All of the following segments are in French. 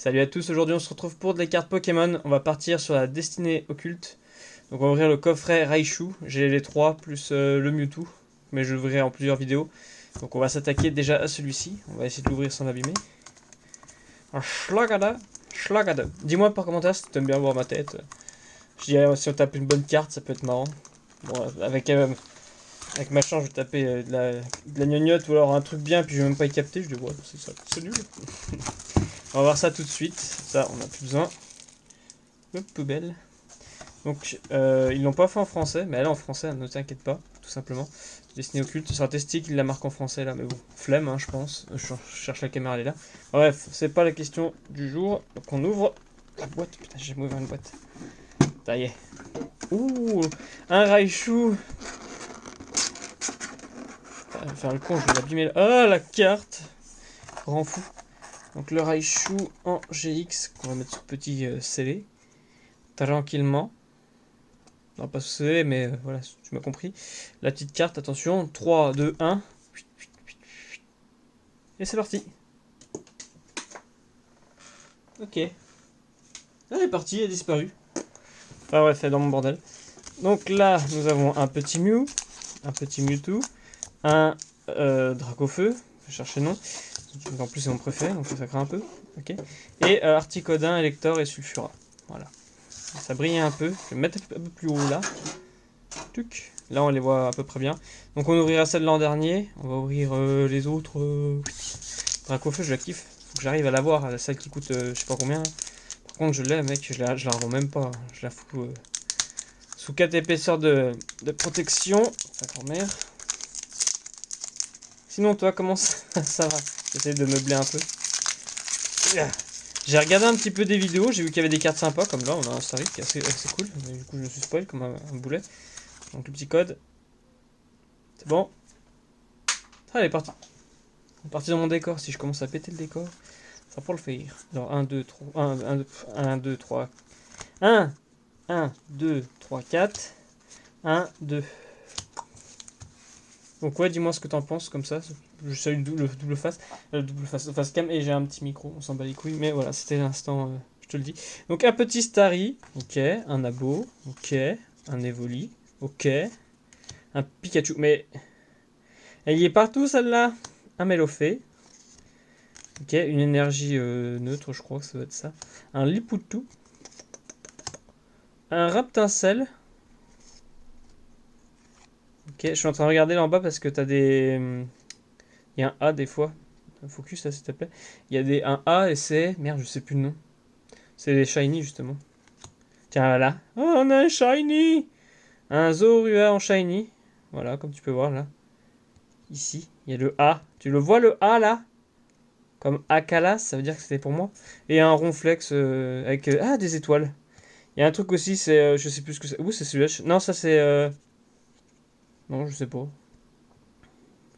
Salut à tous, aujourd'hui on se retrouve pour des cartes Pokémon. On va partir sur la destinée occulte. Donc on va ouvrir le coffret Raichu. J'ai les trois plus le Mewtwo, mais je l'ouvrirai en plusieurs vidéos. Donc on va s'attaquer déjà à celui-ci. On va essayer de l'ouvrir sans l'abîmer. Un Schlagada. Schlagada. Dis-moi par commentaire si tu aimes bien voir ma tête. Je dirais si on tape une bonne carte, ça peut être marrant. Bon, avec ma chance, je vais taper de la gnognotte ou alors un truc bien, puis je vais même pas y capter. Je dis, ouais, c'est nul. On va voir ça tout de suite. Ça, on n'a plus besoin. Hop, poubelle. Donc, ils l'ont pas fait en français, mais elle est en français, ne t'inquiète pas, tout simplement. Destinée occulte, c'est un testique, il la marque en français là, mais bon, flemme, hein, je pense. Je cherche la caméra, elle est là. Bref, c'est pas la question du jour. Donc, on ouvre la boîte. Putain, j'ai ouvert une boîte. Ça y est. Ouh, un Raichu. Je vais faire le con, je vais l'abîmer. Ah, la carte. Grand fou. Donc le Raichu en GX qu'on va mettre sur petit scellé. Tranquillement. Non, pas scellé, mais voilà, tu m'as compris. La petite carte, attention. 3, 2, 1. Et c'est parti. Ok. Elle est partie, elle est disparue. Enfin bref, elle est dans mon bordel. Donc là, nous avons un petit Mew, un petit Mewtwo, un Dracofeu. Je vais chercher le nom. En plus c'est mon préféré, donc ça craint un peu. Ok. Et Articodin, Elector et Sulfura. Voilà. Ça brille un peu. Je vais mettre un peu plus haut là. Tuc. Là on les voit à peu près bien. Donc on ouvrira celle de l'an dernier. On va ouvrir les autres. Dracofeu, je la kiffe. Faut que j'arrive à l'avoir. Celle qui coûte je sais pas combien. Par contre je l'ai mec, je la revends même pas. Je la fous sous 4 épaisseurs de protection. Sa grand-mère. Sinon toi comment ça va? J'essaie de meubler un peu. J'ai regardé un petit peu des vidéos, j'ai vu qu'il y avait des cartes sympas, comme là on a un Starry qui est assez cool, mais du coup je me suis spoil comme un boulet. Donc le petit code. C'est bon. Ah elle est partie. Elle est partie dans mon décor, si je commence à péter le décor, ça va le faire. Alors 1, 2, 3, 1, 2, 3, 1, 1, 2, 3, 4, 1, 2. Donc ouais, dis-moi ce que t'en penses comme ça. Je salue le double face cam et j'ai un petit micro, on s'en bat les couilles, mais voilà, c'était l'instant, je te le dis. Donc un petit Starry, ok, un Abo, ok, un Evoli, ok, un Pikachu, mais elle y est partout celle-là. Un Melofée, ok, une énergie neutre, je crois que ça doit être ça. Un Lipoutou, un Raptincelle. Ok, je suis en train de regarder là en bas parce que t'as des... Il y a un A des fois. Focus là s'il te plaît. Il y a un A et c'est... Merde, je sais plus le nom. C'est les shiny justement. Tiens là. Oh, on a un shiny. Un Zorua en shiny. Voilà, comme tu peux voir là. Ici, il y a le A. Tu le vois le A là? Comme Akalas, ça veut dire que c'était pour moi. Et un Ronflex avec... ah, des étoiles. Il y a un truc aussi, c'est... je sais plus ce que c'est. Ouh, c'est celui-là. Non, ça c'est... Non, je sais pas.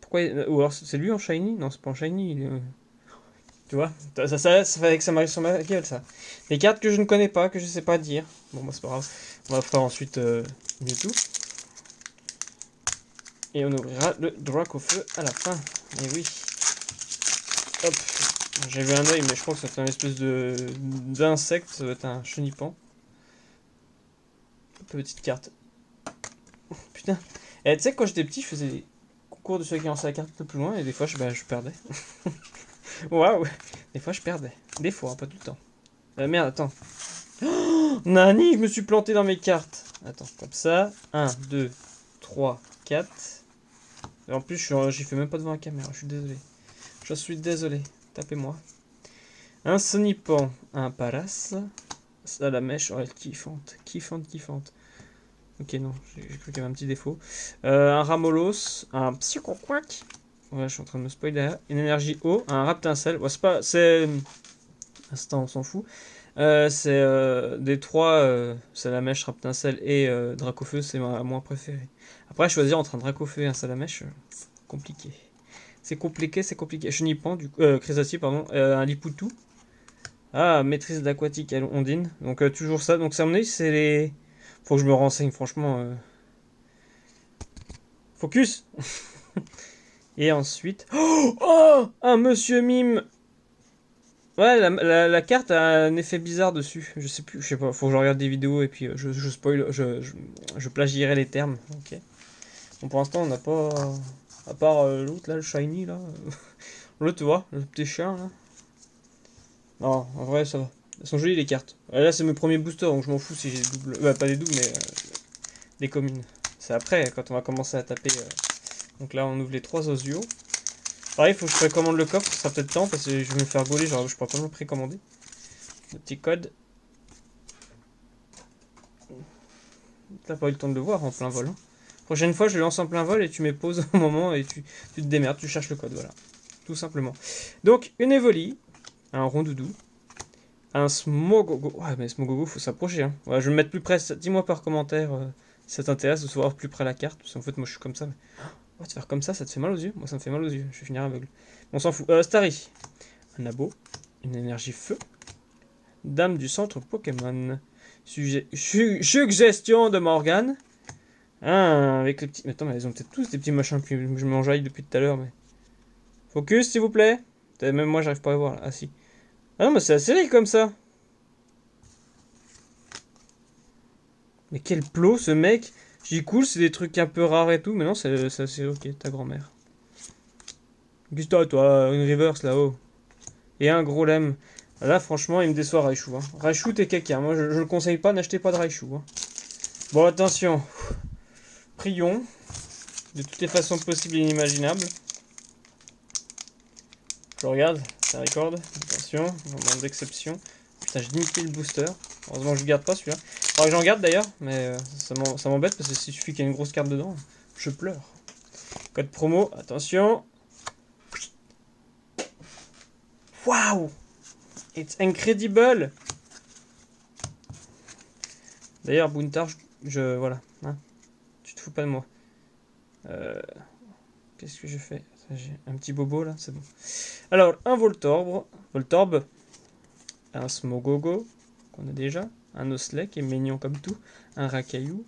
Pourquoi... Ou alors c'est lui en shiny? Non, c'est pas en shiny. Tu vois, ça fait que ça m'arrive sur ma gueule, ça. Des cartes que je ne connais pas, que je sais pas dire. Bon, bah, c'est pas grave. On va faire ensuite Mewtwo. Et on ouvrira le Dracofeu à la fin. Et oui. Hop. J'ai vu un œil, mais je crois que c'est un espèce d'insecte. Ça doit être un chenipan. Petite carte. Oh, putain. Et tu sais, quand j'étais petit, je faisais des concours de ceux qui lançaient la carte le plus loin. Et des fois, je perdais. Waouh. Des fois, je perdais. Des fois, hein, pas tout le temps. Merde, attends. Oh, Nani, je me suis planté dans mes cartes. Attends, comme ça. 1, 2, 3, 4. Et en plus, j'y fais même pas devant la caméra. Je suis désolé. Je suis désolé. Tapez-moi. Un Sonipan. Un Paras. Ça, la mèche. Oh, elle kiffante. Kiffante. Ok, non. J'ai cru qu'il y avait un petit défaut. Un Ramolos. Un Psychoquack. Ouais, je suis en train de me spoiler. Une énergie eau. Un Raptincelle. Ouais, c'est pas... C'est... Instant, on s'en fout. C'est des trois, Salamèche, Raptincelle et Dracofeu, c'est ma moins préférée. Après, choisir entre un Dracofeu et un Salamèche, compliqué. C'est compliqué. Chenipan, du coup, Chrysati, pardon, un Lipoutou. Ah, maîtrise d'aquatique, Ondine. Donc, toujours ça. Donc, ça, à mon avis, c'est les. Faut que je me renseigne, franchement. Focus. Et ensuite. Oh, un Monsieur Mime. Ouais, la carte a un effet bizarre dessus. Je sais pas. Faut que je regarde des vidéos et puis je spoil, je plagierai les termes. Ok. Bon, pour l'instant, on n'a pas. À part l'autre là, le shiny là. L'autre, tu vois, le petit chien là. Non, en vrai, ça va. Elles sont jolies les cartes. Là, c'est mes premiers boosters, donc je m'en fous si j'ai des doubles. Bah, pas des doubles, mais des communes. C'est après, quand on va commencer à taper. Donc là, on ouvre les 3 osios. Pareil, il faut que je précommande le coffre, ça sera peut-être temps parce que je vais me faire gauler, genre je pourrais pas me le précommander. Le petit code. T'as pas eu le temps de le voir en plein vol. Hein. Prochaine fois, je le lance en plein vol et tu m'époses au moment et tu te démerdes, tu cherches le code, voilà. Tout simplement. Donc, une Evoli, un Rondoudou, un Smogogo. Ouais, mais Smogogo, faut s'approcher. Hein. Ouais, je vais me mettre plus près. Dis-moi par commentaire si ça t'intéresse de se voir plus près la carte. Parce qu'en fait, moi je suis comme ça. Mais... Oh, te faire comme ça te fait mal aux yeux. Moi, ça me fait mal aux yeux. Je vais finir aveugle. On s'en fout. Starry, un abo, une énergie feu, dame du centre Pokémon. Suggestion de Morgane. Ah, avec les petits. Attends, mais ils ont peut-être tous des petits machins que je m'enjaille depuis tout à l'heure. Mais... Focus, s'il vous plaît. Même moi, j'arrive pas à le voir là. Ah, si. Ah non, mais c'est la série comme ça. Mais quel plot, ce mec. J'y cool, c'est des trucs un peu rares et tout. Mais non, c'est ok, ta grand-mère. Gusto, toi, une reverse là-haut. Et un gros lemme. Là, franchement, il me déçoit Raichu. Hein. Raichu, t'es quelqu'un. Moi, je le conseille pas, n'achetez pas de Raichu. Hein. Bon, attention. Prions. De toutes les façons possibles et inimaginables. Je regarde, ça record. Attention, moment d'exception. Putain, j'ai limité le booster. Heureusement, je garde pas celui-là. Faudrait que j'en garde d'ailleurs, mais ça m'embête parce que s'il suffit qu'il y ait une grosse carte dedans, je pleure. Code promo, attention. Waouh! It's incredible! D'ailleurs, Buntar, voilà. Hein, tu te fous pas de moi. Qu'est-ce que je fais? J'ai un petit bobo là, c'est bon. Alors, un Voltorb, un Smogogo, qu'on a déjà, un Oslet qui est mignon comme tout, un Rakaillou,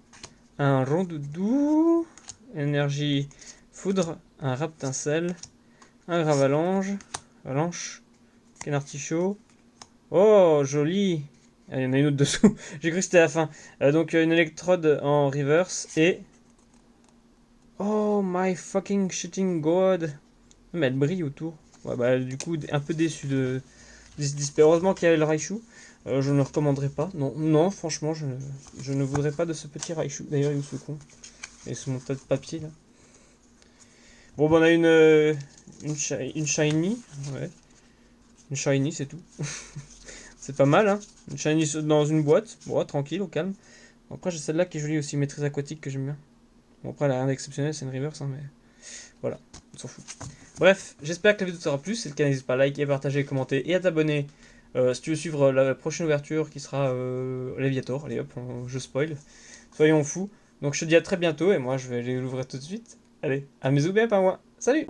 un Rondoudou, énergie foudre, un Raptincelle, un Gravalanche, qu'un artichaut. Oh, joli! Ah, il y en a une autre dessous. J'ai cru que c'était la fin. Donc, une électrode en reverse et. Oh my fucking shitting god! Mais elle brille autour. Ouais, bah, du coup, un peu déçu de heureusement qu'il y avait le Raichu. Je ne le recommanderais pas. Non, non, franchement, je ne voudrais pas de ce petit Raichu. D'ailleurs, il est où ce con? Et c'est mon tas de papier là. Bon, bah, on a une shiny. Ouais. Une shiny, c'est tout. C'est pas mal, hein. Une shiny dans une boîte. Bon, tranquille, au calme. Bon, après, j'ai celle-là qui est jolie aussi, maîtrise aquatique que j'aime bien. Bon, après, elle a rien d'exceptionnel, c'est une reverse, hein, mais voilà, on s'en fout. Bref, j'espère que la vidéo t'aura plu. Si c'est le cas, n'hésite pas à liker, partager, commenter et à t'abonner si tu veux suivre la prochaine ouverture qui sera Léviator. Allez hop, je spoil. Soyons fous. Donc je te dis à très bientôt et moi je vais aller l'ouvrir tout de suite. Allez, à mes bien pas moi. Salut!